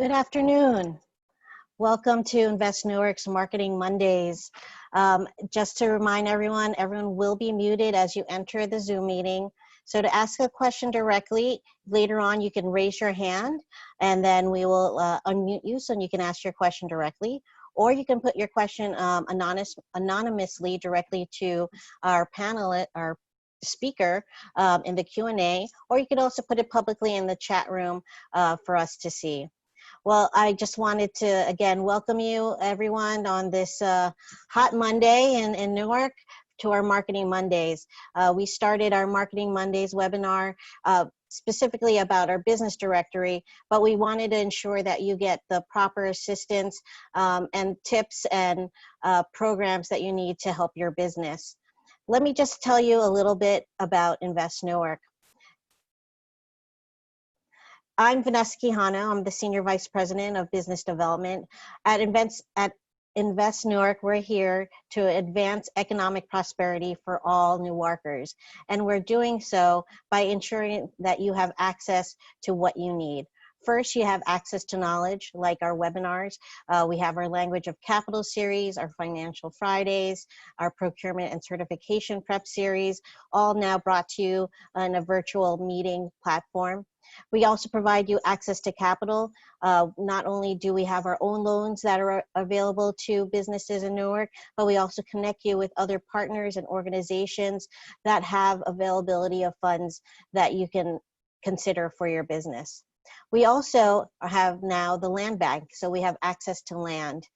Good afternoon. Welcome to Invest Newark's Marketing Mondays. Just to remind everyone will be muted as you enter the Zoom meeting. So to ask a question directly, later on you can raise your hand and then we will unmute you so you can ask your question directly. Or you can put your question anonymously directly to our panelist, our speaker in the Q&A, or you could also put it publicly in the chat room for us to see. Well, I just wanted to, again, welcome you, everyone, on this hot Monday in Newark to our Marketing Mondays. We started our Marketing Mondays webinar specifically about our business directory, but we wanted to ensure that you get the proper assistance and tips and programs that you need to help your business. Let me just tell you a little bit about Invest Newark. I'm Vanessa Quijano. I'm the Senior Vice President of Business Development. At Invest Newark, we're here to advance economic prosperity for all Newarkers. And we're doing so by ensuring that you have access to what you need. First, you have access to knowledge, like our webinars. We have our Language of Capital series, our Financial Fridays, our Procurement and Certification Prep series, all now brought to you on a virtual meeting platform. We also provide you access to capital. Not only do we have our own loans that are available to businesses in Newark, but we also connect you with other partners and organizations that have availability of funds that you can consider for your business. We also have now the land bank, so we have access to land.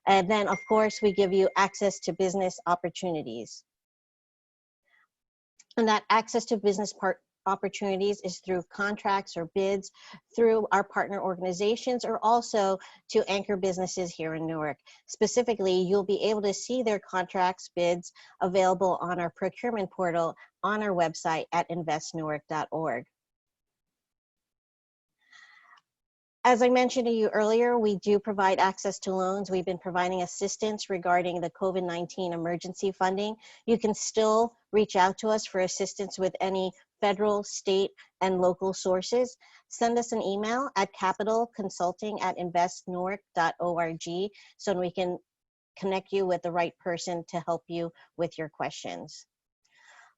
And then, of course, we give you access to business opportunities. And that access to business opportunities is through contracts or bids, through our partner organizations, or also to anchor businesses here in Newark. Specifically, you'll be able to see their contracts, bids available on our procurement portal on our website at investnewark.org. As I mentioned to you earlier, we do provide access to loans. We've been providing assistance regarding the COVID-19 emergency funding. You can still reach out to us for assistance with any federal, state, and local sources. Send us an email at capitalconsulting@investnewark.org so we can connect you with the right person to help you with your questions.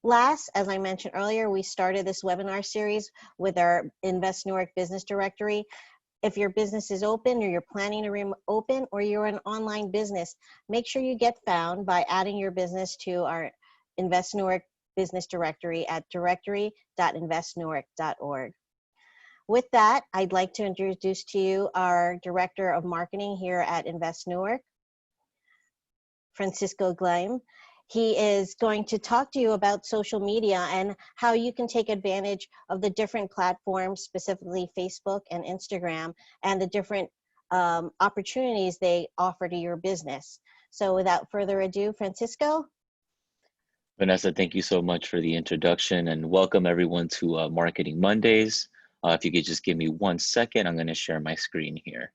Last, as I mentioned earlier, we started this webinar series with our Invest Newark Business Directory. If your business is open or you're planning to reopen or you're an online business, make sure you get found by adding your business to our Invest Newark Business Directory at directory.investnewark.org. With that, I'd like to introduce to you our Director of Marketing here at Invest Newark, Francisco Gleim. He is going to talk to you about social media and how you can take advantage of the different platforms, specifically Facebook and Instagram, and the different opportunities they offer to your business. So without further ado, Francisco. Vanessa, thank you so much for the introduction and welcome everyone to Marketing Mondays. If you could just give me 1 second, I'm going to share my screen here.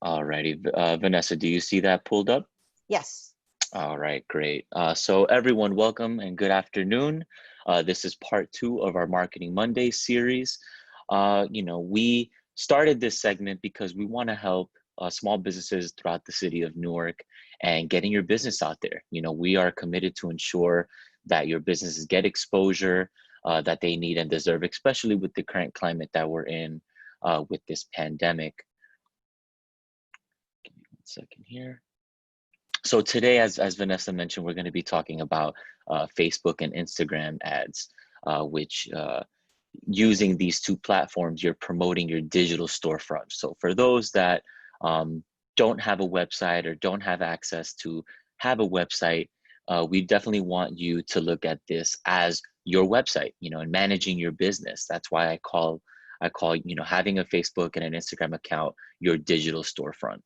Alrighty, Vanessa, do you see that pulled up? Yes. All right, great. So everyone, welcome and good afternoon. This is part 2 of our Marketing Monday series. We started this segment because we want to help small businesses throughout the city of Newark and getting your business out there. We are committed to ensure that your businesses get exposure that they need and deserve, especially with the current climate that we're in with this pandemic. Give me 1 second here. So today, as Vanessa mentioned, we're going to be talking about Facebook and Instagram ads, which using these 2 platforms, you're promoting your digital storefront. So for those that don't have a website or don't have access to have a website, we definitely want you to look at this as your website, and managing your business. That's why I call having a Facebook and an Instagram account your digital storefront.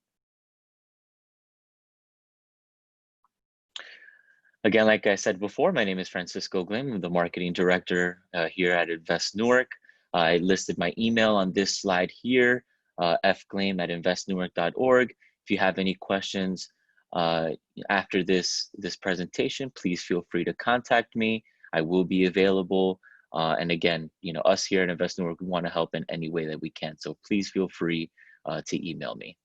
Again, like I said before, my name is Francisco Gleim. I'm the marketing director here at Invest Newark. I listed my email on this slide here, fgleim@investnewark.org. If you have any questions after this presentation, please feel free to contact me. I will be available And again, us here at Invest Newark, we want to help in any way that we can. So please feel free to email me.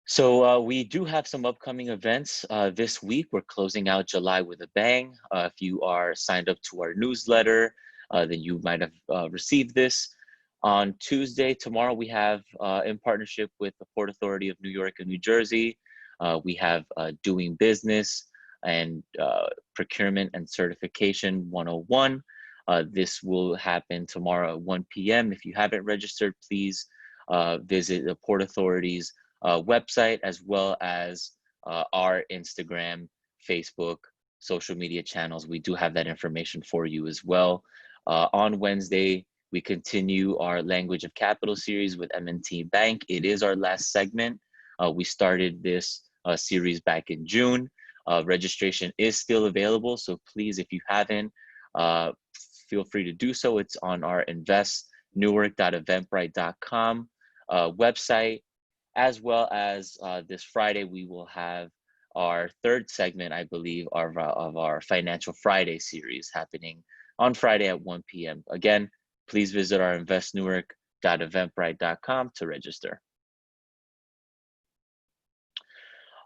So we do have some upcoming events this week. We're closing out July with a bang. If you are signed up to our newsletter, then you might have received this. On Tuesday, tomorrow, we have in partnership with the Port Authority of New York and New Jersey, we have Doing Business and Procurement and Certification 101. This will happen tomorrow at 1 p.m. If you haven't registered, please visit the Port Authority's website, as well as our Instagram, Facebook, social media channels. We do have that information for you as well. On Wednesday, we continue our Language of Capital series with M&T Bank. It is our last segment. We started this series back in June. Registration is still available, so please, if you haven't, feel free to do so. It's on our investnewark.eventbrite.com website, as well as this Friday, we will have our third segment, I believe, of our Financial Friday series happening on Friday at 1 p.m. Again, please visit our investnewark.eventbrite.com to register.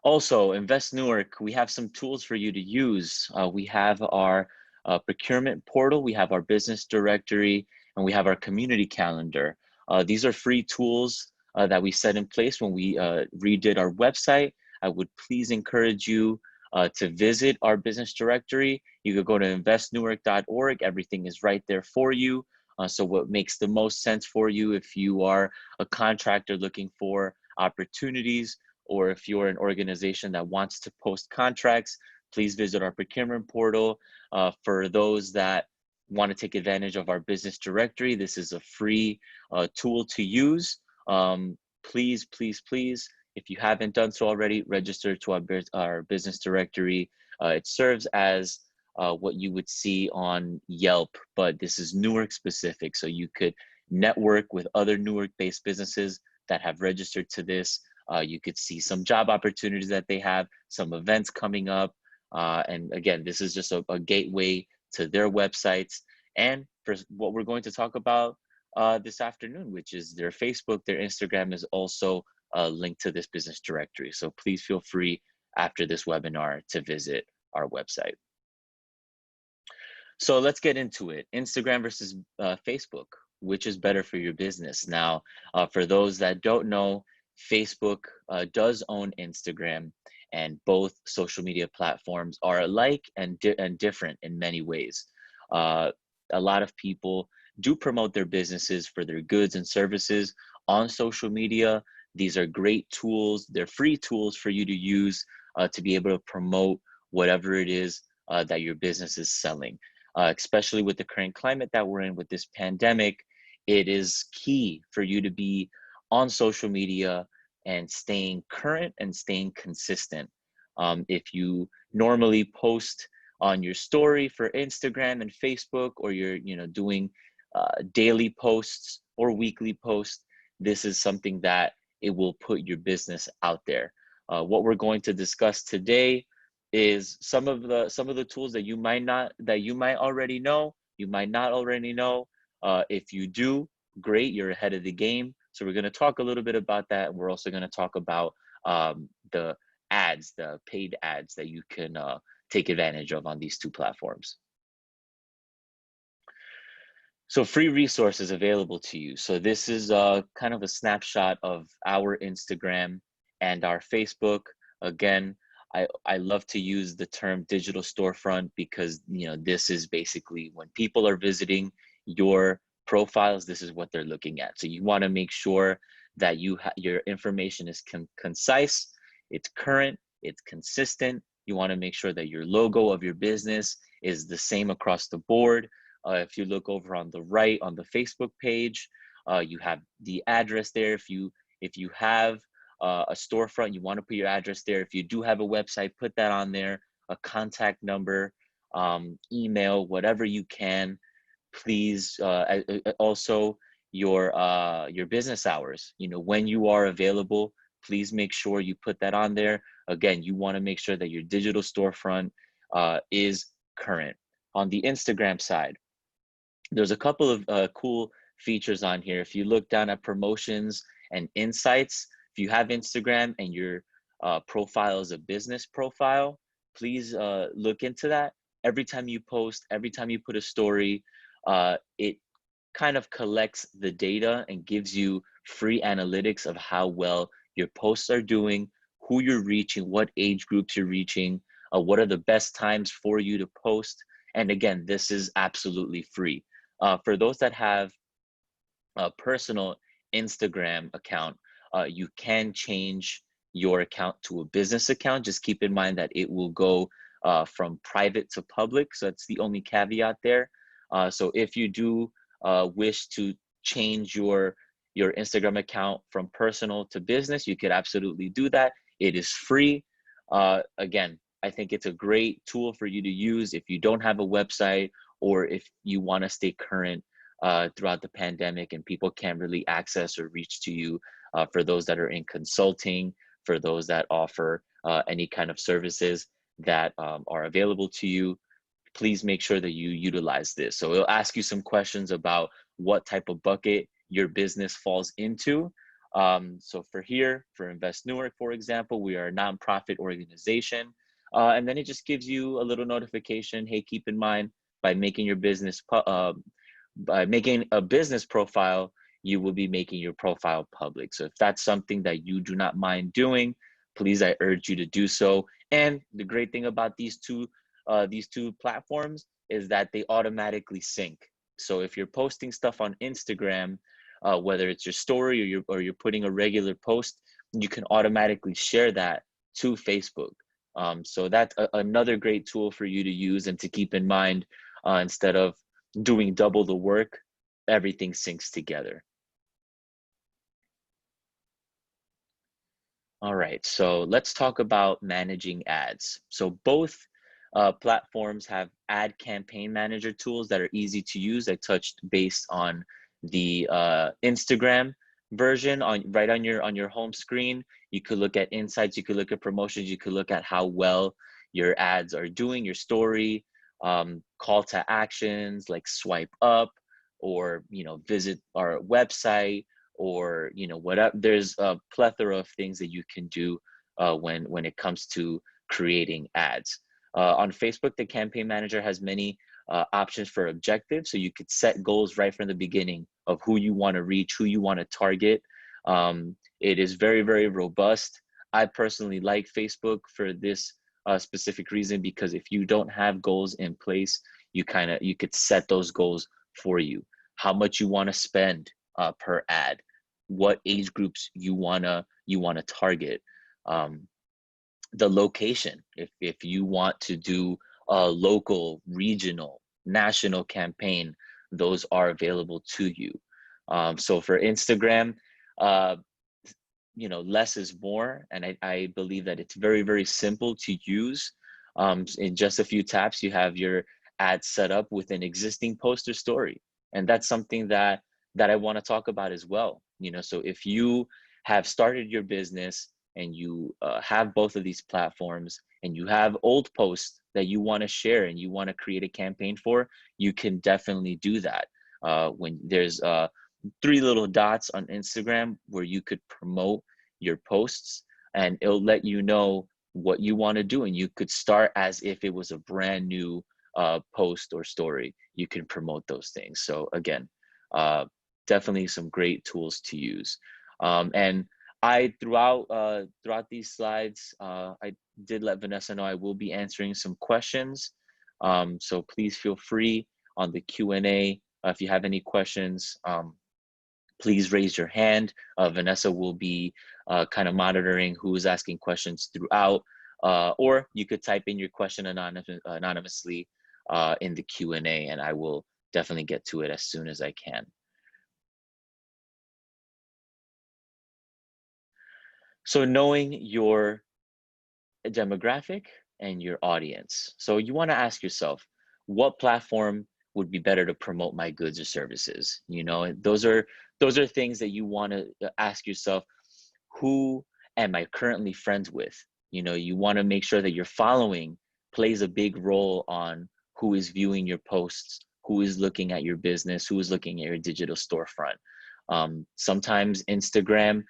Also, Invest Newark, we have some tools for you to use. We have our procurement portal, we have our business directory, and we have our community calendar. These are free tools that we set in place when we redid our website. I would please encourage you to visit our business directory. You could go to investnewark.org. Everything is right there for you. So what makes the most sense for you if you are a contractor looking for opportunities, or if you're an organization that wants to post contracts, please visit our procurement portal. For those that want to take advantage of our business directory, this is a free tool to use. Please, if you haven't done so already, register to our business directory. It serves as what you would see on Yelp, but this is Newark specific. So you could network with other Newark-based businesses that have registered to this. You could see some job opportunities that they have, some events coming up. And again, this is just a gateway to their websites. And for what we're going to talk about this afternoon, which is their Facebook, their Instagram is also linked to this business directory. So please feel free after this webinar to visit our website. So let's get into it. Instagram versus Facebook, which is better for your business? Now, for those that don't know, Facebook does own Instagram, and both social media platforms are alike and different in many ways. A lot of people do promote their businesses for their goods and services on social media. These are great tools. They're free tools for you to use to be able to promote whatever it is that your business is selling. Especially with the current climate that we're in with this pandemic, it is key for you to be on social media and staying current and staying consistent. If you normally post on your story for Instagram and Facebook, or you're doing daily posts or weekly posts, this is something that it will put your business out there. What we're going to discuss today is some of the tools that you might already know, you might not already know. If you do, great, you're ahead of the game. So we're going to talk a little bit about that, and we're also going to talk about the ads, the paid ads that you can take advantage of on these two platforms. So free resources available to you. So this is kind of a snapshot of our Instagram and our Facebook. Again, I love to use the term digital storefront because this is basically when people are visiting your profiles, this is what they're looking at. So you want to make sure that your information is concise, it's current, it's consistent. You want to make sure that your logo of your business is the same across the board. If you look over on the right on the Facebook page, you have the address there. If you have a storefront, you want to put your address there. If you do have a website, put that on there, a contact number, email, whatever you can. Please, also your business hours, when you are available, please make sure you put that on there. Again, you want to make sure that your digital storefront is current. On the Instagram side, there's a couple of cool features on here. If you look down at promotions and insights, if you have Instagram and your profile is a business profile, please look into that. Every time you post, every time you put a story, it kind of collects the data and gives you free analytics of how well your posts are doing, who you're reaching, what age groups you're reaching, what are the best times for you to post. And again, this is absolutely free. For those that have a personal Instagram account, you can change your account to a business account. Just keep in mind that it will go from private to public. So that's the only caveat there. So if you do wish to change your Instagram account from personal to business, you could absolutely do that. It is free. Again, I think it's a great tool for you to use if you don't have a website or if you want to stay current throughout the pandemic and people can't really access or reach to you. For those that are in consulting, for those that offer any kind of services that are available to you, please make sure that you utilize this. So it'll ask you some questions about what type of bucket your business falls into. So for here, for Invest Newark, for example, we are a nonprofit organization. And then it just gives you a little notification. Hey, keep in mind, by making your business, by making a business profile, you will be making your profile public. So if that's something that you do not mind doing, please, I urge you to do so. And the great thing about these two platforms is that they automatically sync. So if you're posting stuff on Instagram, whether it's your story or you're putting a regular post, you can automatically share that to Facebook. So that's another great tool for you to use and to keep in mind. Instead of doing double the work, everything syncs together. All right, so let's talk about managing ads. So both platforms have ad campaign manager tools that are easy to use. I touched based on the Instagram version right on your home screen. You could look at insights, you could look at promotions, you could look at how well your ads are doing, your story, call to actions like swipe up or visit our website, or whatever. There's a plethora of things that you can do when it comes to creating ads. On Facebook, the campaign manager has many options for objectives, so you could set goals right from the beginning of who you want to reach, who you want to target. It is very, very robust. I personally like Facebook for this specific reason, because if you don't have goals in place, you could set those goals for you. How much you want to spend per ad, what age groups you wanna target, the location. If you want to do a local, regional, national campaign, those are available to you. So for Instagram, less is more, and I believe that it's very, very simple to use. In just a few taps, you have your ad set up with an existing post or story, and that's something that I want to talk about as well. So if you have started your business and you have both of these platforms and you have old posts that you want to share and you want to create a campaign for, you can definitely do that. When there's 3 little dots on Instagram where you could promote your posts, and it'll let you know what you want to do, and you could start as if it was a brand new post or story. You can promote those things. So again, definitely some great tools to use. And I throughout these slides, I did let Vanessa know I will be answering some questions. So please feel free on the Q&A. If you have any questions, please raise your hand. Vanessa will be kind of monitoring who is asking questions throughout, or you could type in your question anonymously in the Q&A, and I will definitely get to it as soon as I can. So knowing your demographic and your audience. So you want to ask yourself, what platform would be better to promote my goods or services? Those are things that you want to ask yourself. Who am I currently friends with? You want to make sure that your following plays a big role on who is viewing your posts, who is looking at your business, who is looking at your digital storefront. Sometimes Instagram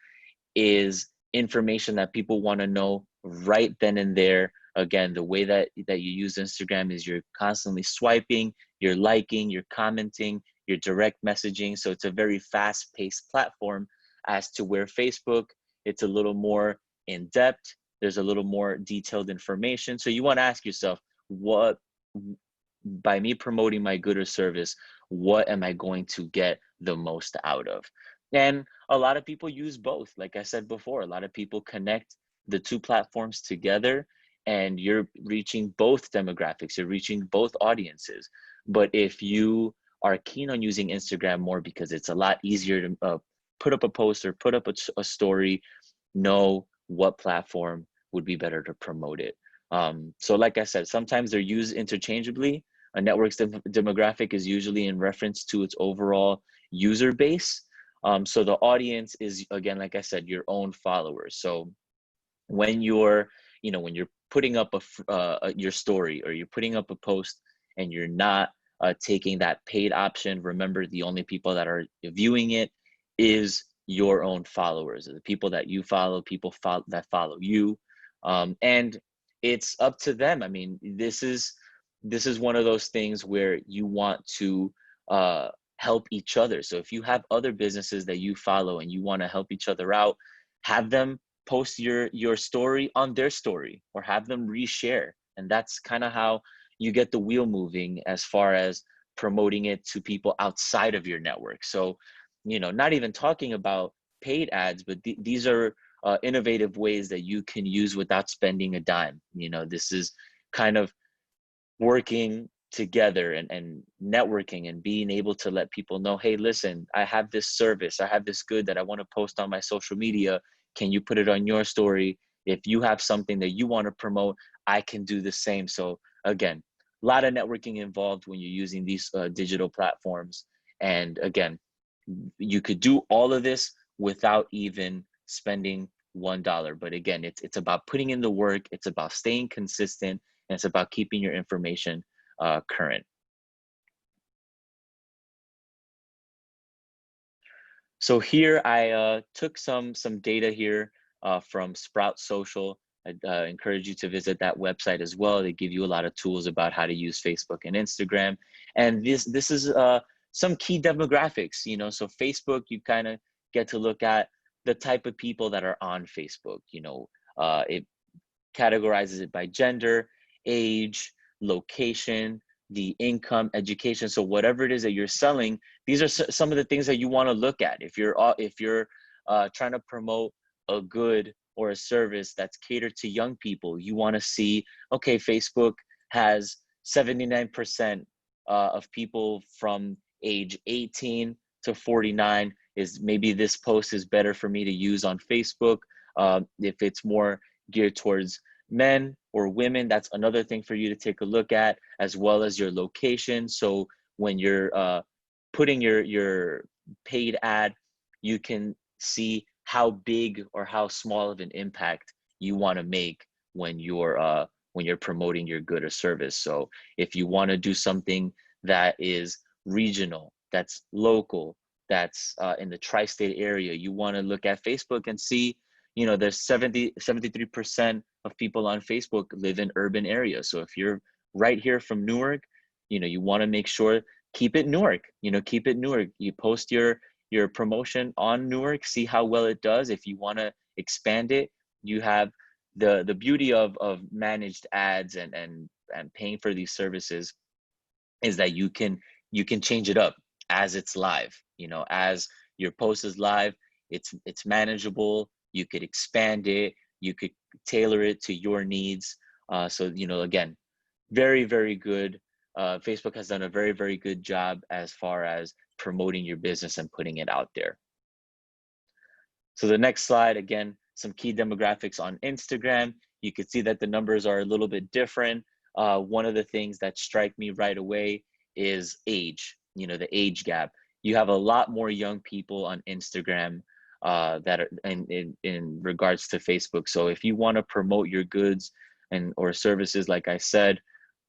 is information that people want to know right then and there. Again, the way that you use Instagram is you're constantly swiping, you're liking, you're commenting, you're direct messaging. So it's a very fast-paced platform, as to where Facebook, it's a little more in depth. There's a little more detailed information. So you want to ask yourself, what, by me promoting my good or service, what am I going to get the most out of? And a lot of people use both. Like I said before, a lot of people connect the two platforms together, and you're reaching both demographics, you're reaching both audiences. But if you are keen on using Instagram more because it's a lot easier to put up a post or put up a story, know what platform would be better to promote it. So like I said, sometimes they're used interchangeably. A network's demographic is usually in reference to its overall user base. So the audience is, again, like I said, your own followers. So when you're putting up your story, or you're putting up a post, and you're not taking that paid option, remember, the only people that are viewing it is your own followers, the people that you follow, that follow you. And it's up to them. I mean, this is one of those things where you want to help each other. So if you have other businesses that you follow and you want to help each other out, have them post your story on their story, or have them reshare. And that's kind of how you get the wheel moving as far as promoting it to people outside of your network. So, not even talking about paid ads, but these are innovative ways that you can use without spending a dime. This is kind of working together and networking, and being able to let people know, hey, listen, I have this service, I have this good that I want to post on my social media. Can you put it on your story? If you have something that you want to promote, I can do the same. So again, a lot of networking involved when you're using these digital platforms. And again, you could do all of this without even spending $1. But again, it's about putting in the work, it's about staying consistent, and it's about keeping your information current. So here I took some data here from Sprout Social. I encourage you to visit that website as well. They give you a lot of tools about how to use Facebook and Instagram. And this is some key demographics. So Facebook, you kind of get to look at the type of people that are on Facebook. It categorizes it by gender, age, location, the income, education. So whatever it is that you're selling, these are some of the things that you want to look at. If you're trying to promote a good or a service that's catered to young people, you want to see, okay, Facebook has 79% of people from age 18 to 49. Is maybe this post is better for me to use on Facebook. If it's more geared towards men or women, that's another thing for you to take a look at, as well as your location. So when you're putting your paid ad, you can see how big or how small of an impact you want to make when you're promoting your good or service. So if you want to do something that is regional, that's local, that's in the tri-state area, you want to look at Facebook and see, there's 73% of people on Facebook live in urban areas. So if you're right here from Newark, you want to make sure, keep it Newark, keep it Newark. You post your promotion on Newark, see how well it does. If you want to expand it, you have the beauty of managed ads and paying for these services, is that you can change it up as it's live. As your post is live, it's manageable. You could expand it, you could tailor it to your needs. So again, very, very good. Facebook has done a very, very good job as far as promoting your business and putting it out there. So the next slide, again, some key demographics on Instagram. You can see that the numbers are a little bit different. One of the things that strike me right away is age, the age gap. You have a lot more young people on Instagram that are in regards to Facebook. So if you want to promote your goods and or services, like I said,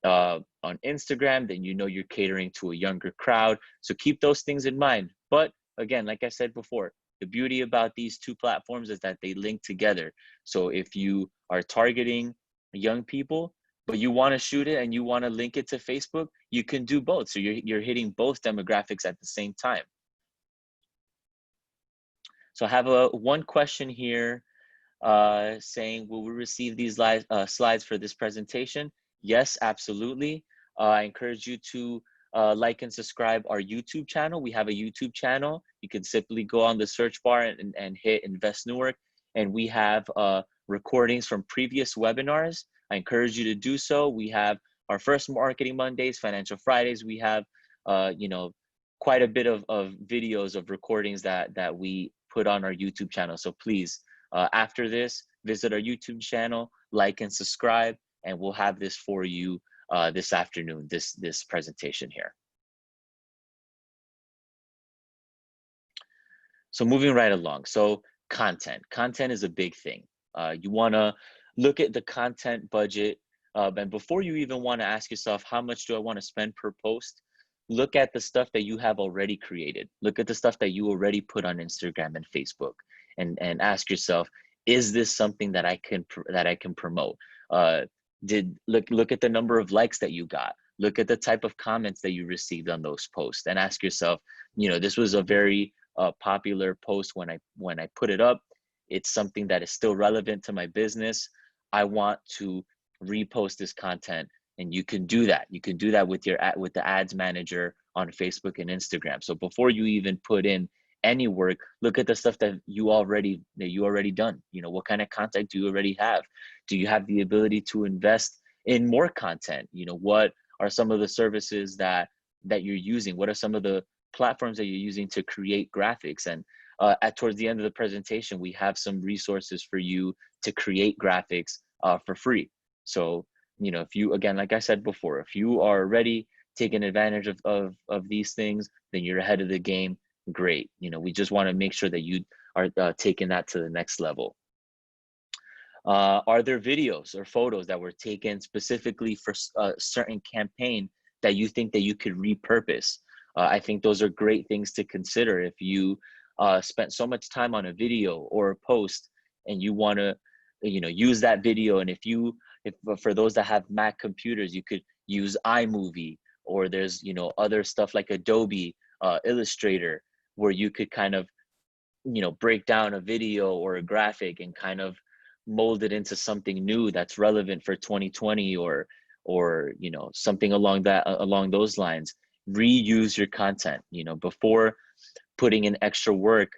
on Instagram, then you know you're catering to a younger crowd. So keep those things in mind. But again, like I said before, the beauty about these two platforms is that they link together. So if you are targeting young people, but you want to shoot it and you want to link it to Facebook, you can do both. So you're hitting both demographics at the same time. So I have one question here saying, will we receive these slides for this presentation? Yes, absolutely. I encourage you to like and subscribe our YouTube channel. We have a YouTube channel. You can simply go on the search bar and hit Invest Newark, and we have recordings from previous webinars. I encourage you to do so. We have our first Marketing Mondays, Financial Fridays. We have, you know, quite a bit of videos of recordings that we put on our YouTube channel. So please, after this, visit our YouTube channel, like and subscribe, and we'll have this for you this afternoon, this presentation here. So moving right along. So content is a big thing. You want to look at the content budget, and before you even want to ask yourself, how much do I want to spend per post? Look at the stuff that you have already created. Look at the stuff that you already put on Instagram and Facebook, and ask yourself, is this something that I can promote? Look at the number of likes that you got. Look at the type of comments that you received on those posts, and ask yourself, you know, this was a very popular post when I put it up. It's something that is still relevant to my business. I want to repost this content. And you can do that. You can do that with the ads manager on Facebook and Instagram. So before you even put in any work, look at the stuff that you already done. You know, what kind of content do you already have? Do you have the ability to invest in more content? You know, what are some of the services that you're using? What are some of the platforms that you're using to create graphics? And towards the end of the presentation, we have some resources for you to create graphics for free. So, you know, if you, again, like I said before, if you are already taking advantage of these things, then you're ahead of the game. Great. You know, we just want to make sure that you are taking that to the next level. Are there videos or photos that were taken specifically for a certain campaign that you think that you could repurpose? I think those are great things to consider. If you spent so much time on a video or a post and you want to, you know, use that video, and if for those that have Mac computers, you could use iMovie, or there's, you know, other stuff like Adobe Illustrator, where you could kind of, you know, break down a video or a graphic and kind of mold it into something new that's relevant for 2020, or you know, something along those lines. Reuse your content, you know, before putting in extra work.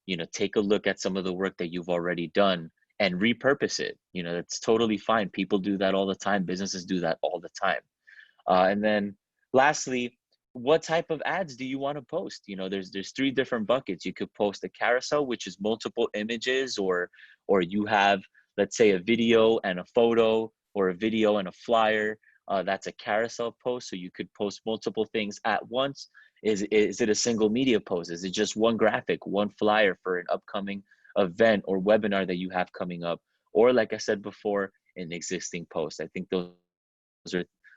You know, take a look at some of the work that you've already done and repurpose it. You know, that's totally fine. People do that all the time. Businesses do that all the time. And then lastly, what type of ads do you want to post? You know, there's 3 different buckets. You could post a carousel, which is multiple images, or you have, let's say, a video and a photo, or a video and a flyer. That's a carousel post. So you could post multiple things at once. Is it a single media post? Is it just one graphic, one flyer for an upcoming event or webinar that you have coming up? Or, like I said before, an existing post. I think those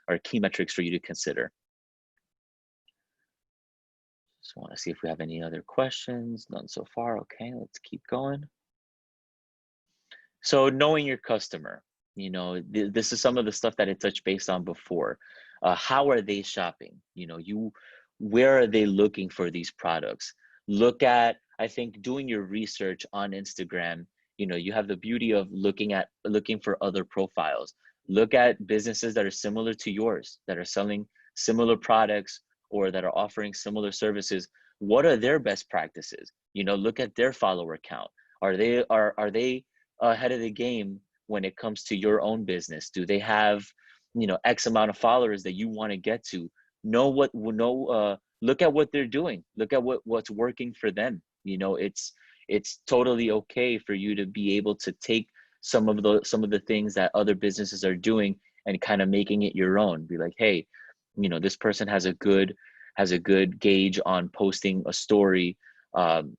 are key metrics for you to consider. Just want to see if we have any other questions. None so far. Okay, let's keep going. So knowing your customer, you know, this is some of the stuff that I touched base on before. How are they shopping? You know, where are they looking for these products? Look at, I think, doing your research on Instagram. You know, you have the beauty of looking for other profiles. Look at businesses that are similar to yours, that are selling similar products, or that are offering similar services. What are their best practices? You know, look at their follower count. Are they ahead of the game when it comes to your own business? Do they have, you know, X amount of followers that you want to get to? Look at what they're doing. Look at what's working for them. You know, it's totally okay for you to be able to take some of the things that other businesses are doing and kind of making it your own. Be like, hey, you know, this person has a good gauge on posting a story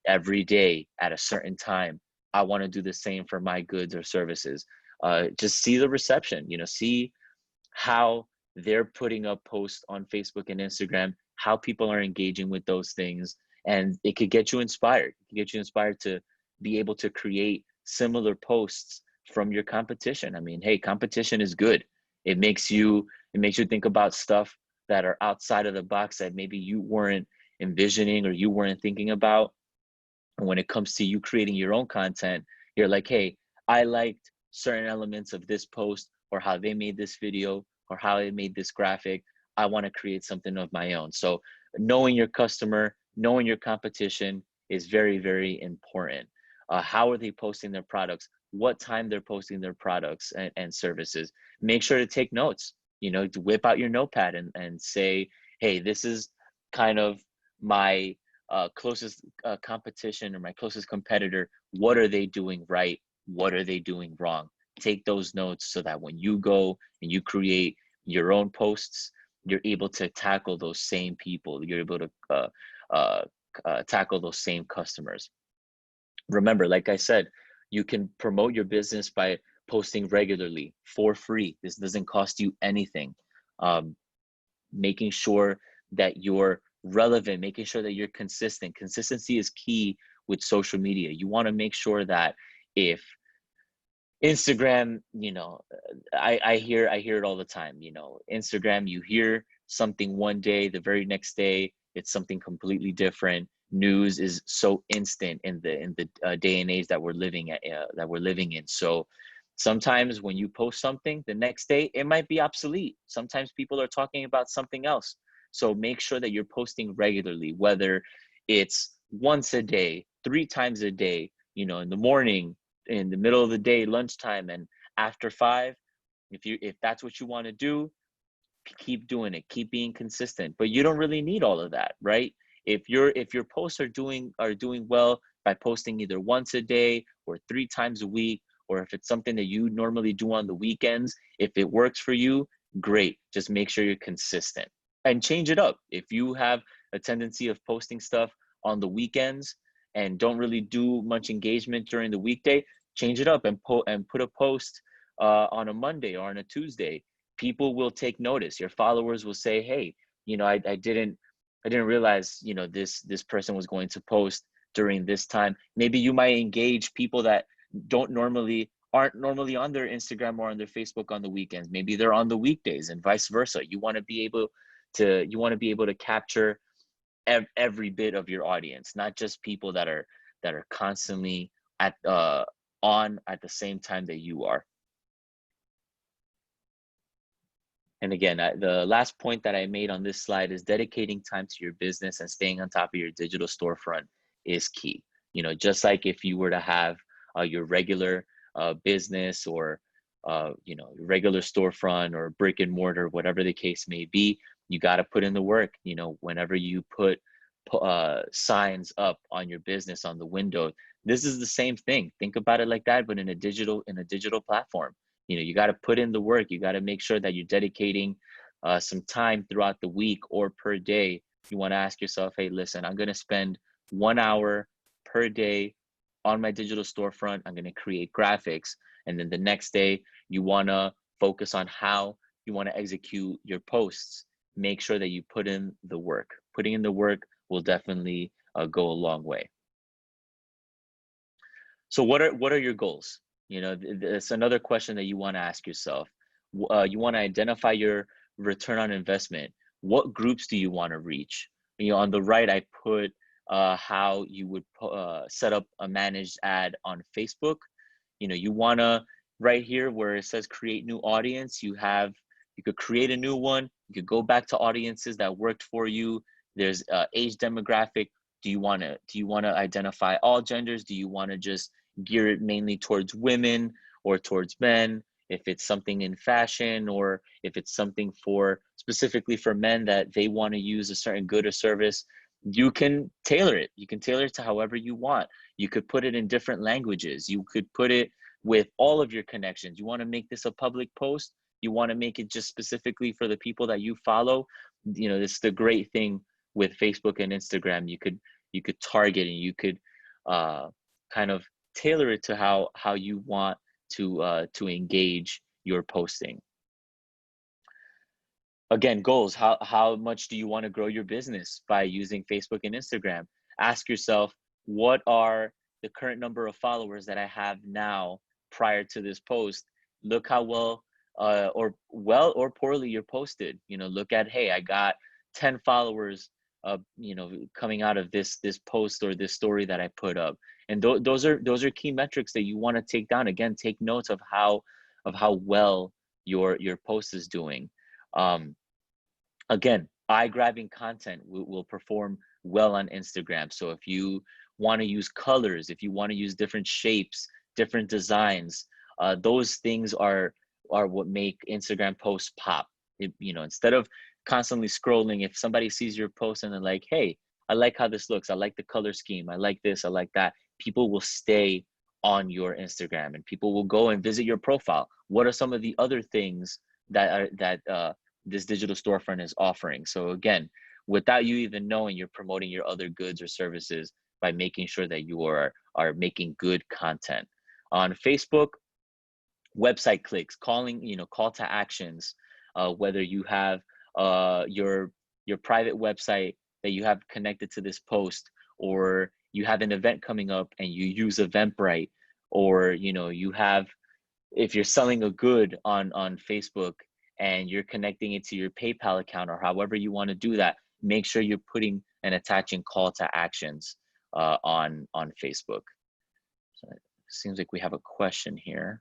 every day at a certain time. I want to do the same for my goods or services. Just see the reception, see how they're putting up posts on Facebook and Instagram, how people are engaging with those things. And it could get you inspired. It could get you inspired to be able to create similar posts from your competition. I mean, hey, competition is good. It makes you think about stuff that are outside of the box that maybe you weren't envisioning or you weren't thinking about. And when it comes to you creating your own content, you're like, hey, I liked certain elements of this post or how they made this video or how they made this graphic. I want to create something of my own. So knowing your customer, knowing your competition is very, very important. How are they posting their products? What time they're posting their products and services? Make sure to take notes, to whip out your notepad and say, hey, this is kind of my closest competition or my closest competitor. What are they doing right? What are they doing wrong? Take those notes so that when you go and you create your own posts, you're able to tackle those same people. You're able to tackle those same customers. Remember, like I said, you can promote your business by posting regularly for free. This doesn't cost you anything. Making sure that you're relevant, making sure that you're consistent. Consistency is key with social media. You want to make sure that if Instagram, I hear it all the time, Instagram, you hear something one day, the very next day, it's something completely different. News is so instant in the day and age that we're living in. So sometimes when you post something, the next day it might be obsolete. Sometimes people are talking about something else. So make sure that you're posting regularly, whether it's once a day, 3 times a day, in the morning, in the middle of the day, lunchtime, and after 5. If that's what you want to do, keep doing it, keep being consistent. But you don't really need all of that, right? If your posts are doing well by posting either once a day or 3 times a week, or if it's something that you normally do on the weekends, if it works for you, great. Just make sure you're consistent and change it up. If you have a tendency of posting stuff on the weekends and don't really do much engagement during the weekday, change it up and put a post on a Monday or on a Tuesday. People will take notice. Your followers will say, hey, I didn't realize, this person was going to post during this time. Maybe you might engage people that aren't normally on their Instagram or on their Facebook on the weekends. Maybe they're on the weekdays and vice versa. You want to be able to capture every bit of your audience, not just people that are constantly on at the same time that you are. And again, the last point that I made on this slide is dedicating time to your business and staying on top of your digital storefront is key. Just like if you were to have your regular business or regular storefront or brick and mortar, whatever the case may be, you got to put in the work. Whenever you put signs up on your business on the window, this is the same thing. Think about it like that, but in a digital platform. You got to put in the work. You got to make sure that you're dedicating some time throughout the week or per day. You want to ask yourself, hey, listen, I'm going to spend 1 hour per day on my digital storefront. I'm going to create graphics. And then the next day, you want to focus on how you want to execute your posts. Make sure that you put in the work. Putting in the work will definitely go a long way. So what are your goals? It's another question that you want to ask yourself. You want to identify your return on investment. What groups do you want to reach? On the right, I put how you would set up a managed ad on Facebook. You want to, right here where it says create new audience, you could create a new one. You could go back to audiences that worked for you. There's age demographic. Do you want to identify all genders? Do you want to just gear it mainly towards women or towards men? If it's something in fashion, or if it's something specifically for men that they want to use a certain good or service, you can tailor it. You can tailor it to however you want. You could put it in different languages. You could put it with all of your connections. You want to make this a public post. You want to make it just specifically for the people that you follow. This is the great thing with Facebook and Instagram. You could target, and you could kind of tailor it to how you want to engage your posting. Again, goals. How much do you want to grow your business by using Facebook and Instagram? Ask yourself, what are the current number of followers that I have now prior to this post? Look how well or poorly you're posted. Look at, hey, I got 10 followers coming out of this post or this story that I put up. And those are key metrics that you want to take down. Again, take notes of how well your post is doing. Again, eye-grabbing content will perform well on Instagram. So if you want to use colors, if you want to use different shapes, different designs, those things are what make Instagram posts pop. Instead of constantly scrolling, if somebody sees your post and they're like, hey, I like how this looks, I like the color scheme, I like this, I like that, people will stay on your Instagram and people will go and visit your profile. What are some of the other things that this digital storefront is offering? So again, without you even knowing, you're promoting your other goods or services by making sure that you are making good content. On Facebook, website clicks, call to actions, whether you have your private website that you have connected to this post, or you have an event coming up and you use Eventbrite, or you have, if you're selling a good on Facebook and you're connecting it to your PayPal account, or however you want to do that, make sure you're putting and attaching call to actions on Facebook. So it seems like we have a question here.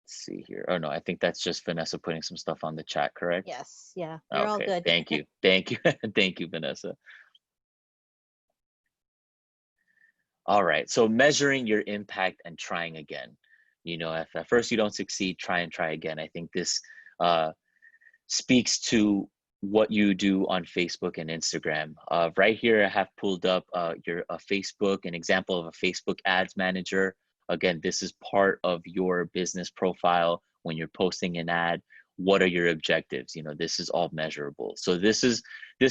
Let's see here. Oh no, I think that's just Vanessa putting some stuff on the chat, correct? Yes, yeah, you're all good. Thank you. Thank you, Vanessa. All right, so measuring your impact and trying again. If at first you don't succeed, try again. I think this speaks to what you do on Facebook and Instagram. Right here, I have pulled up an example of a Facebook ads manager. Again, this is part of your business profile when you're posting an ad. What are your objectives? This is all measurable. So this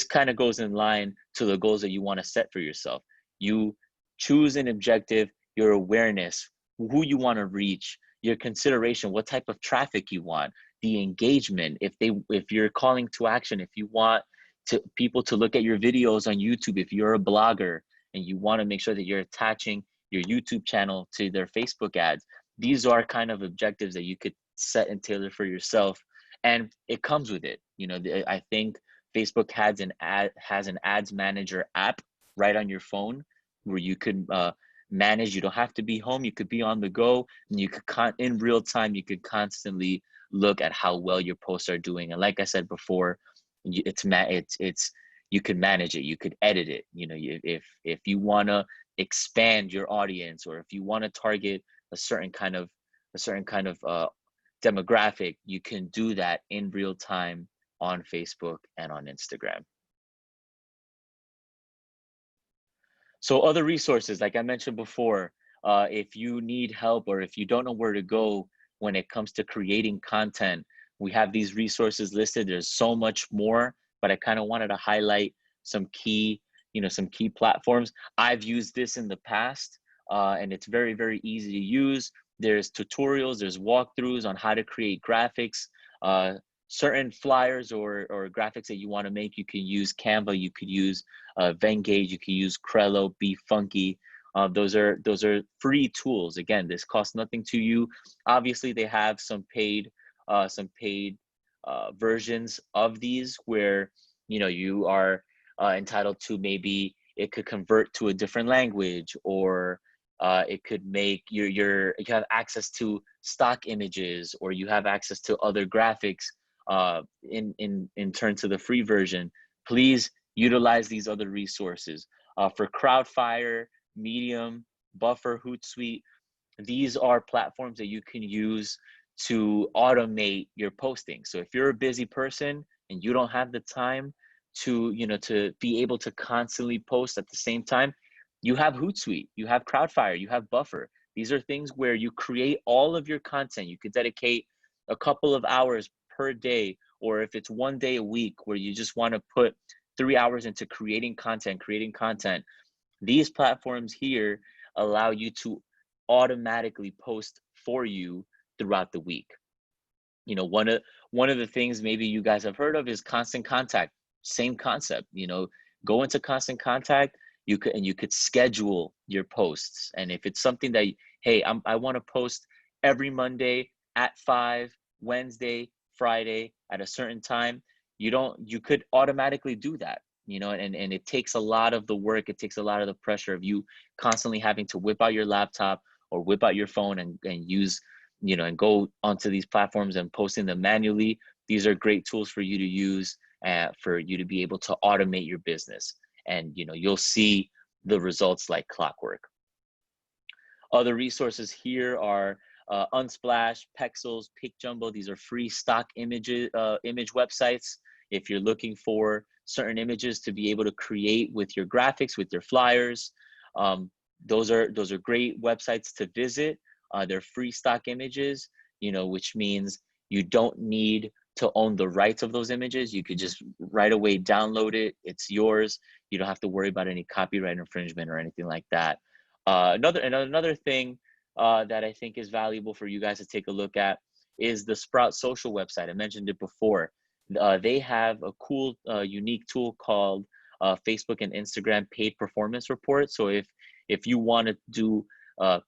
kind of goes in line to the goals that you want to set for yourself. You choose an objective, your awareness, who you want to reach, your consideration, what type of traffic you want, the engagement. If you're calling to action, if you want people to look at your videos on YouTube, if you're a blogger and you want to make sure that you're attaching your YouTube channel to their Facebook ads, these are kind of objectives that you could set and tailor for yourself. And it comes with it. I think Facebook has an ads manager app right on your phone where you could manage. You don't have to be home. You could be on the go, and you could in real time, you could constantly look at how well your posts are doing. And like I said before, you can manage it. You could edit it. If you want to expand your audience, or if you want to target a certain kind of demographic, you can do that in real time on Facebook and on Instagram. So other resources, like I mentioned before, if you need help or if you don't know where to go when it comes to creating content, we have these resources listed. There's so much more, but I kind of wanted to highlight some key platforms. I've used this in the past, and it's very, very easy to use. There's tutorials, there's walkthroughs on how to create graphics, certain flyers or graphics that you want to make. You can use Canva, you could use Venngage, you can use Crello, Be Funky. Those are free tools. Again, this costs nothing to you. Obviously, they have some paid versions of these where you are entitled to, maybe it could convert to a different language, or it could make you have access to stock images, or you have access to other graphics in turn to the free version. Please utilize these other resources. For Crowdfire, Medium, Buffer, Hootsuite, these are platforms that you can use to automate your posting. So if you're a busy person and you don't have the time to be able to constantly post at the same time, you have Hootsuite, you have Crowdfire, you have Buffer. These are things where you create all of your content. You could dedicate a couple of hours per day or if it's one day a week where you just want to put 3 hours into creating content, these platforms here allow you to automatically post for you throughout the week. You know, one of the things maybe you guys have heard of is Constant Contact. Same concept. You know, go into Constant Contact. You could schedule your posts, and if it's something that, hey, I want to post every Monday at 5, Wednesday, Friday at a certain time, you could automatically do that. You know, and it takes a lot of the work. It takes a lot of the pressure of you constantly having to whip out your laptop or whip out your phone and use, you know, and go onto these platforms and posting them manually. These are great tools for you to use, for you to be able to automate your business. And, you know, you'll see the results like clockwork. Other resources here are Unsplash, Pexels, PicJumbo. These are free stock image websites. If you're looking for certain images to be able to create with your graphics, with your flyers, those are great websites to visit. They're free stock images, you know, which means you don't need to own the rights of those images. You could just right away download it. It's yours. You don't have to worry about any copyright infringement or anything like that. Another thing that I think is valuable for you guys to take a look at is the Sprout Social website. I mentioned it before. They have a cool, unique tool called Facebook and Instagram paid performance report. So if you want to do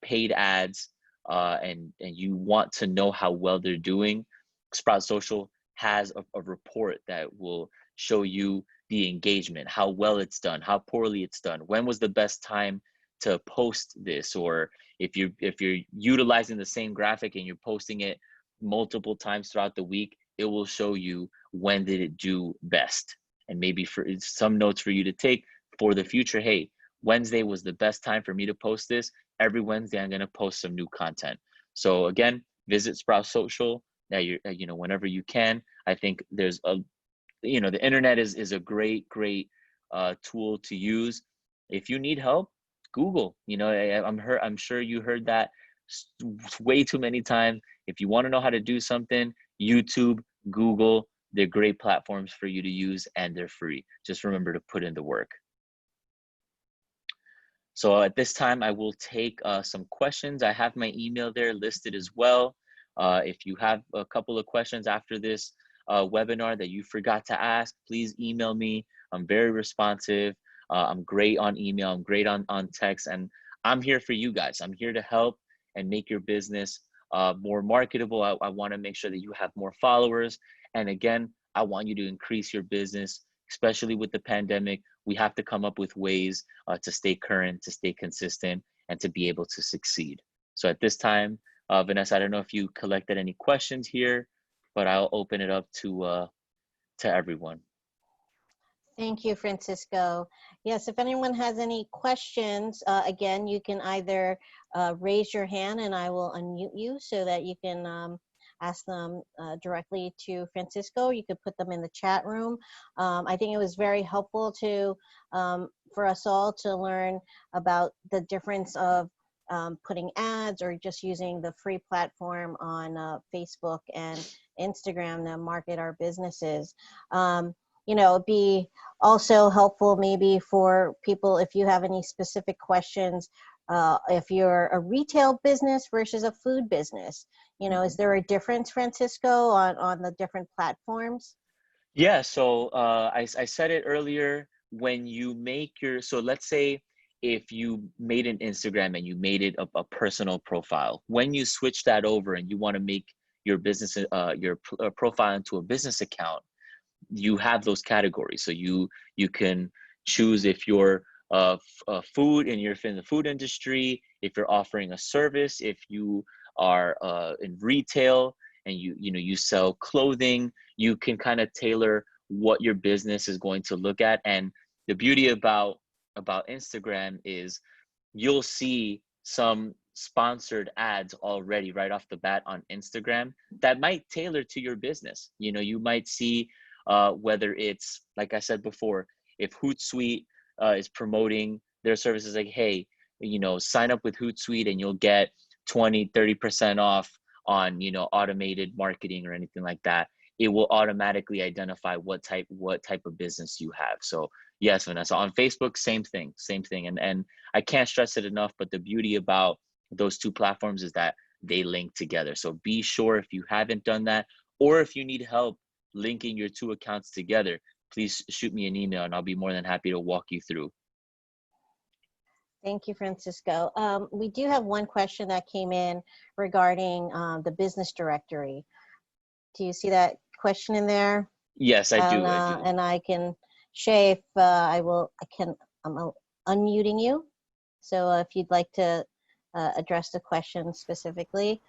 paid ads and you want to know how well they're doing, Sprout Social has a report that will show you the engagement, how well it's done, how poorly it's done, when was the best time to post this, or if you're utilizing the same graphic and you're posting it multiple times throughout the week, it will show you when did it do best. And maybe for some notes for you to take for the future. Hey, Wednesday was the best time for me to post this. Every Wednesday, I'm going to post some new content. So again, visit Sprout Social. Now, you know, whenever you can. I think there's you know, the internet is a great tool to use. If you need help, Google. You know, I'm sure you heard that way too many times. If you want to know how to do something, YouTube, Google, they're great platforms for you to use, and they're free. Just remember to put in the work. So at this time, I will take some questions. I have my email there listed as well. If you have a couple of questions after this webinar that you forgot to ask, please email me. I'm very responsive. I'm great on email. I'm great on text. And I'm here for you guys. I'm here to help and make your business more marketable. I want to make sure that you have more followers. And again, I want you to increase your business, especially with the pandemic. We have to come up with ways to stay current, to stay consistent, and to be able to succeed. So at this time, Vanessa, I don't know if you collected any questions here, but I'll open it up to everyone. Thank you, Francisco. Yes, if anyone has any questions, again, you can either raise your hand and I will unmute you so that you can ask them directly to Francisco. You could put them in the chat room. I think it was very helpful for us all to learn about the difference of putting ads or just using the free platform on Facebook and Instagram to market our businesses. You know, it'd be also helpful maybe for people if you have any specific questions, if you're a retail business versus a food business. You know, is there a difference, Francisco, on the different platforms? Yeah, so I said it earlier, when you make so let's say if you made an Instagram and you made it a personal profile, when you switch that over and you want to make your business, your profile into a business account, you have those categories. So you can choose if you're food and you're in the food industry, if you're offering a service, if you are in retail and you sell clothing, you can kind of tailor what your business is going to look at. And the beauty about Instagram is you'll see some sponsored ads already right off the bat on Instagram that might tailor to your business. You know, you might see whether it's, like I said before, if Hootsuite is promoting their services, like, hey, you know, sign up with Hootsuite and you'll get 20-30% off on, you know, automated marketing or anything like that. it will automatically identify what type of business you have. So yes, Vanessa, on Facebook, same thing. And I can't stress it enough, but the beauty about those two platforms is that they link together. So be sure, if you haven't done that, or if you need help linking your two accounts together, please shoot me an email and I'll be more than happy to walk you through. Thank you, Francisco. We do have one question that came in regarding the business directory. Do you see that question in there? Yes, I do. And I can, Shay, if I'm unmuting you. So if you'd like to address the question specifically.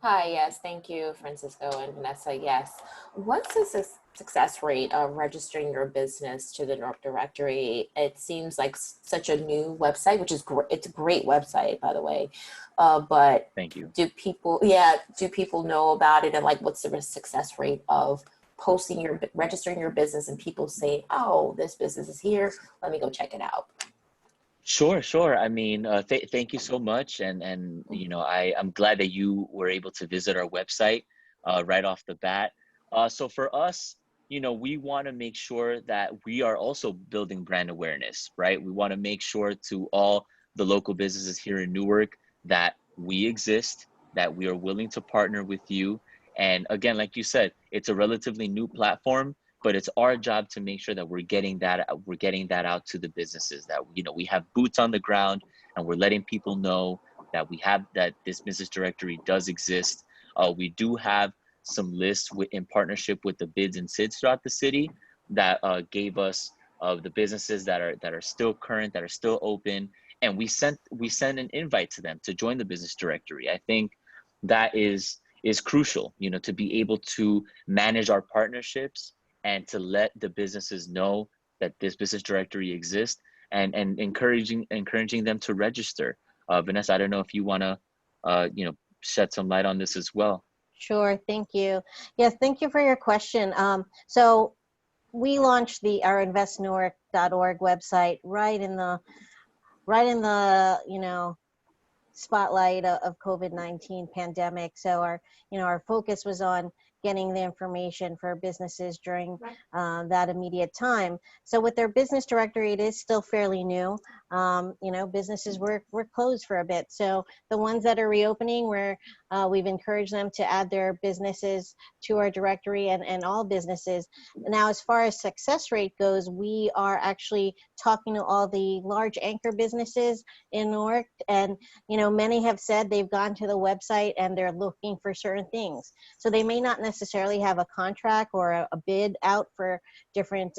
Hi, yes, thank you, Francisco and Vanessa. Yes. What's the success rate of registering your business to the Newark directory? It seems like such a new website, which is great. It's a great website, by the way. But thank you. Do people know about it, and like what's the success rate of registering your business and people say, oh, this business is here, let me go check it out? Sure. I mean, thank you so much. And you know, I'm glad that you were able to visit our website right off the bat. So for us, you know, we want to make sure that we are also building brand awareness, right? We want to make sure to all the local businesses here in Newark that we exist, that we are willing to partner with you. And again, like you said, it's a relatively new platform, but it's our job to make sure that we're getting that out to the businesses, that, you know, we have boots on the ground and we're letting people know that that this business directory does exist. We do have some lists in partnership with the bids and SIDS throughout the city that gave us the businesses that are still current, that are still open, and we sent an invite to them to join the business directory. I think that is crucial, you know, to be able to manage our partnerships and to let the businesses know that this business directory exists, and encouraging them to register. Vanessa, I don't know if you want to, you know, shed some light on this as well. Sure, thank you. Yes, thank you for your question. So we launched our investnewark.org website right in the you know, spotlight of COVID-19 pandemic. So our focus was on getting the information for businesses during that immediate time. So with their business directory, it is still fairly new. You know, businesses were closed for a bit. So the ones that are reopening, we've encouraged them to add their businesses to our directory, and all businesses. Now, as far as success rate goes, we are actually talking to all the large anchor businesses in Newark, and you know, many have said they've gone to the website and they're looking for certain things. So they may not necessarily have a contract or a bid out for different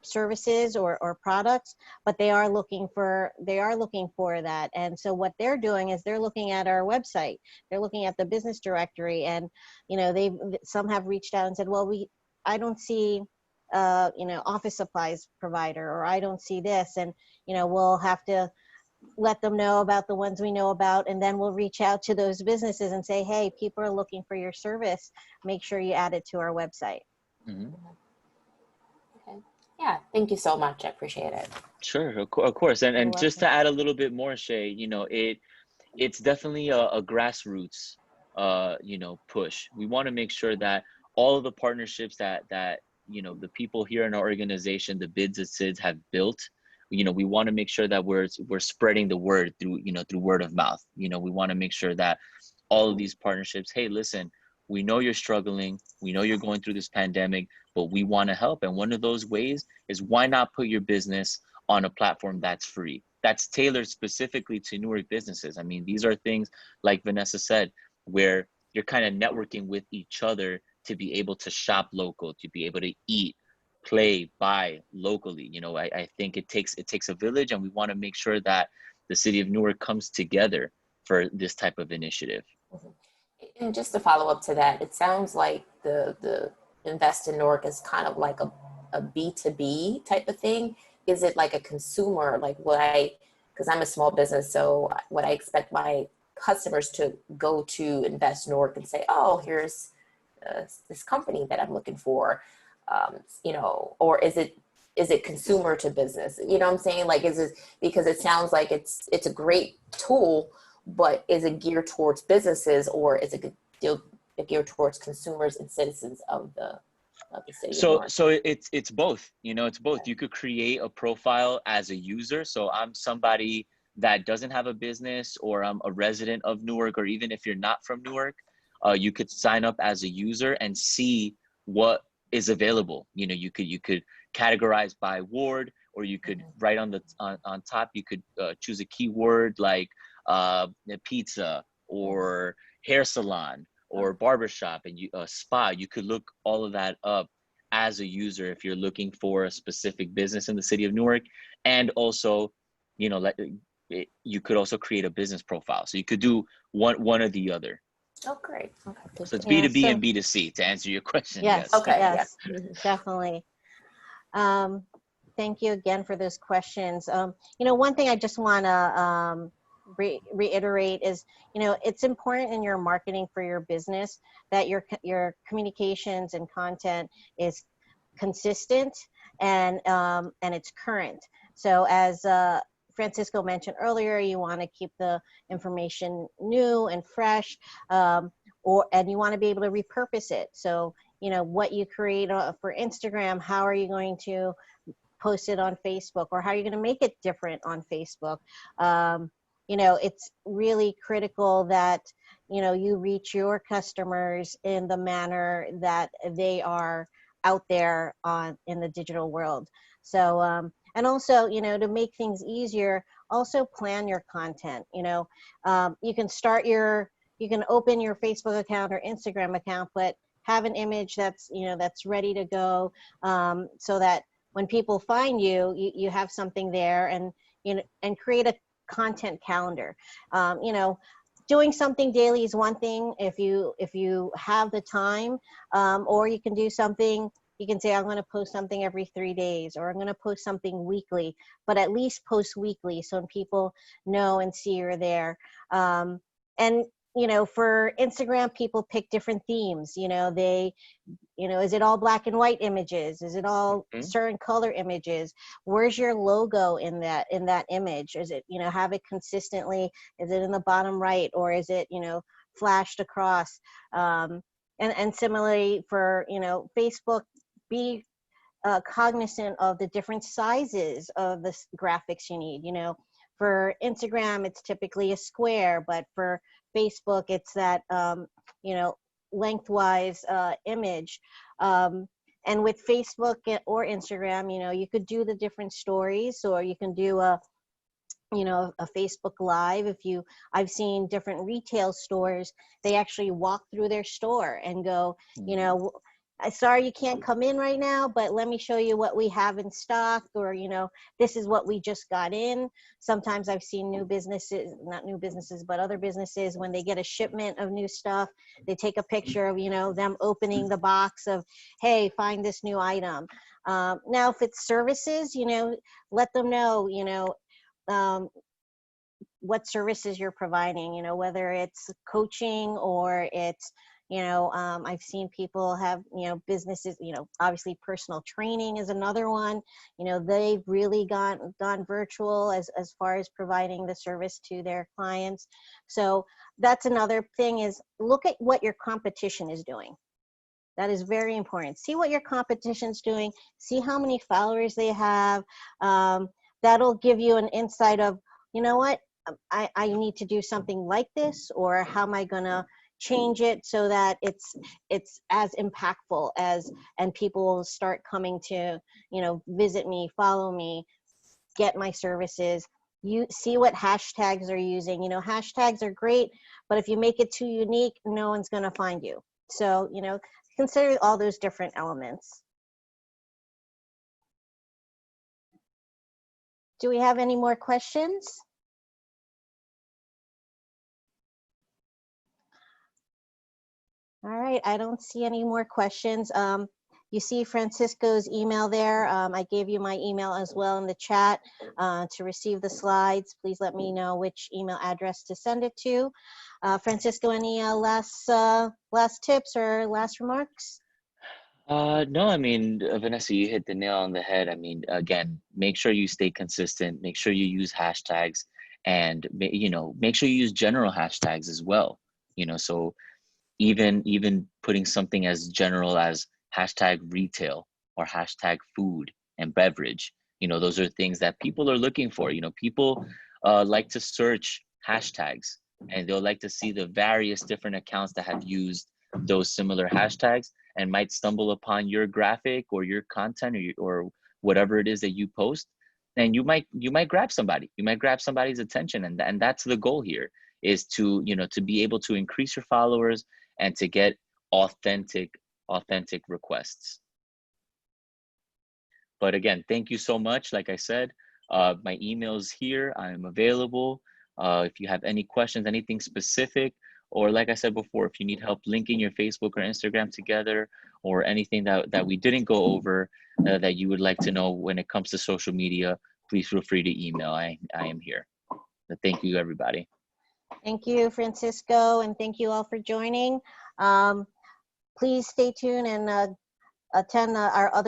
services or products, but they are looking for that. And so what they're doing is they're looking at our website, they're looking at the business directory, and you know, some have reached out and said, well, I don't see you know, office supplies provider, or I don't see this, and you know, we'll have to let them know about the ones we know about, and then we'll reach out to those businesses and say, hey, people are looking for your service, make sure you add it to our website. Mm-hmm. Okay. Yeah, thank you so much. I appreciate it. Sure, of course. And just to add a little bit more, Shay, you know, it's definitely a grassroots you know, push. We want to make sure that all of the partnerships that you know, the people here in our organization, the bids and SIDS, have built, you know, we want to make sure that we're spreading the word through, you know, through word of mouth. You know, we want to make sure that all of these partnerships, hey, listen, we know you're struggling, we know you're going through this pandemic, but we want to help. And one of those ways is, why not put your business on a platform that's free, that's tailored specifically to Newark businesses? I mean, these are things, like Vanessa said, where you're kind of networking with each other to be able to shop local, to be able to eat, play, buy locally. You know, I think it takes a village, and we want to make sure that the city of Newark comes together for this type of initiative. Mm-hmm. And just to follow up to that, it sounds like the Invest in Newark is kind of like a B2B type of thing. Is it like a consumer, like because I'm a small business, so what I expect my customers to go to Invest Newark and say, oh, here's this company that I'm looking for, you know, or is it consumer to business? You know what I'm saying? Like, is it, because it sounds like it's a great tool, but is it geared towards businesses, or is it geared towards consumers and citizens of the city of So Newark? it's both, it's both. You could create a profile as a user. So I'm somebody that doesn't have a business, or I'm a resident of Newark, or even if you're not from Newark, you could sign up as a user and see what is available. You could categorize by ward, or you could write on top, you could choose a keyword like pizza or hair salon or barbershop, and spa. You could look all of that up as a user if you're looking for a specific business in the city of Newark. And also, you could also create a business profile. So you could do one or the other. Oh, great. Okay. So it's Yeah, B2B so- and B2C, to answer your question. Yes. Yes. Okay. Yes. Yeah. Definitely. Thank you again for those questions. One thing I just want to reiterate is, it's important in your marketing for your business that your communications and content is consistent and it's current. So as Francisco mentioned earlier, you want to keep the information new and fresh, and you want to be able to repurpose it. So, what you create for Instagram, how are you going to post it on Facebook, or how are you going to make it different on Facebook? It's really critical that, you reach your customers in the manner that they are out there in the digital world. So, and also, to make things easier, also plan your content. You can open your Facebook account or Instagram account, but have an image that's ready to go, so that when people find you, you have something there, and create a content calendar. Doing something daily is one thing if you have the time, or you can do something. You can say, I'm going to post something every 3 days, or I'm going to post something weekly, but at least post weekly so people know and see you're there. And for Instagram, people pick different themes. Is it all black and white images? Is it all certain color images? Where's your logo in that image? Is it, have it consistently? Is it in the bottom right, or is it, flashed across? And similarly for, Facebook, be cognizant of the different sizes of the graphics you need. For Instagram, it's typically a square, but for Facebook, it's that, lengthwise image. And with Facebook or Instagram, you could do the different stories, or you can do a Facebook Live. I've seen different retail stores, they actually walk through their store and go, sorry you can't come in right now, but let me show you what we have in stock, or this is what we just got in. Sometimes I've seen not new businesses, but other businesses, when they get a shipment of new stuff, they take a picture of them opening the box of, hey, find this new item. Now if it's services, let them know what services you're providing, whether it's coaching or it's, I've seen people have, businesses, obviously personal training is another one. They've really gone virtual as far as providing the service to their clients. So that's another thing, is look at what your competition is doing. That is very important. See what your competition's doing. See how many followers they have. That'll give you an insight of, what, I need to do something like this, or how am I gonna change it so that it's as impactful and people will start coming to, visit me, follow me, get my services. You see what hashtags are using. Hashtags are great, but if you make it too unique, no one's gonna find you. So, consider all those different elements. Do we have any more questions? All right, I don't see any more questions. You see Francisco's email there. I gave you my email as well in the chat. To receive the slides, please let me know which email address to send it to. Francisco, any last tips or last remarks? No, I mean, Vanessa, you hit the nail on the head. I mean, again, make sure you stay consistent, make sure you use hashtags, and make sure you use general hashtags as well. So even putting something as general as hashtag retail or hashtag food and beverage. You know, those are things that people are looking for. You know, people like to search hashtags, and they'll like to see the various different accounts that have used those similar hashtags and might stumble upon your graphic or your content or whatever it is that you post. And you might grab somebody, you might grab somebody's attention. And that's the goal here, is to, you know, to be able to increase your followers and to get authentic requests. But again, thank you so much. Like I said, my email is here. I'm available. If you have any questions, anything specific, or like I said before, if you need help linking your Facebook or Instagram together, or anything that we didn't go over that you would like to know when it comes to social media, please feel free to email. I am here. But thank you, everybody. Thank you, Francisco, and thank you all for joining. Please stay tuned and attend our other